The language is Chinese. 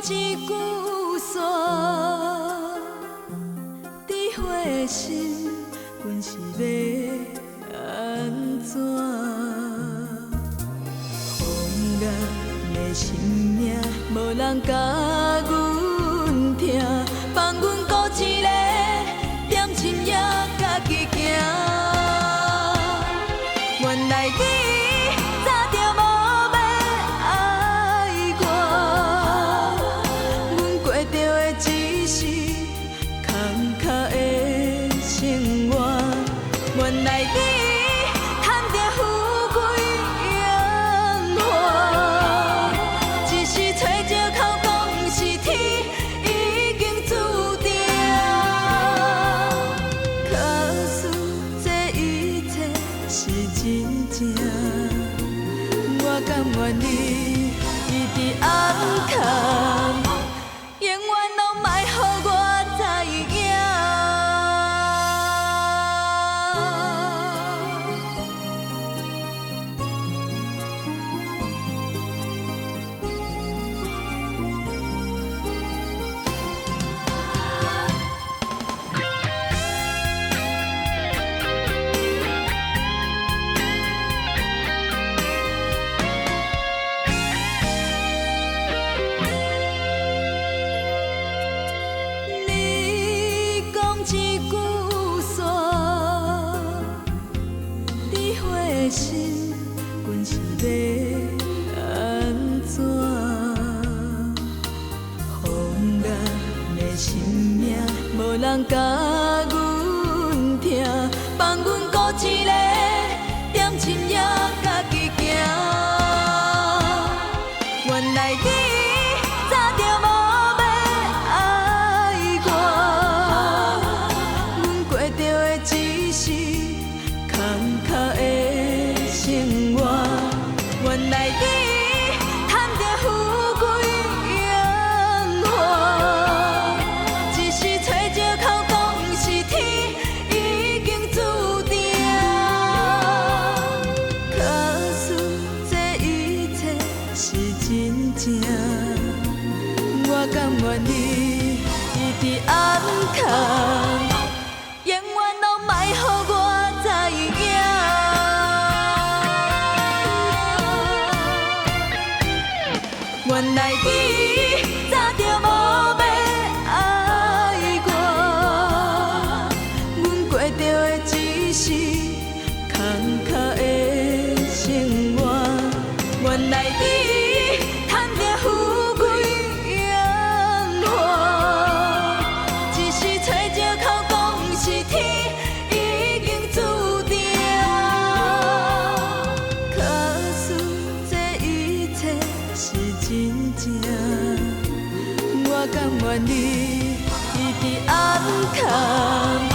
一句煞，智慧心，阮是要安怎？风眼的心命，无人甲阮听，放阮孤一个，点心也家己行。原来你早就无要爱我，阮过着的只是坎坷的生活。原来你赚着富贵荣华，只是找借口讲是天已经注定。可是这一切是真正，我甘愿你一直暗藏，永远拢莫予我知影。你讲一句煞，智慧心，阮是要安怎？风眼的心命，无人甲阮听，放阮孤一个，点心也家己行。原来你早就无要爱我，阮过着的只是坎坷的生活。原来你赚着富贵荣华，只是找借口讲是天已经注定。可是这一切是真正，我甘愿你一直暗藏，永远拢莫予我知影。原来你早就无要爱我，阮过着的只是坎坷的生活。原来你赚着富贵荣华，只是找借口讲是天已经注定。可是这一切是真正，我甘愿你一直暗藏。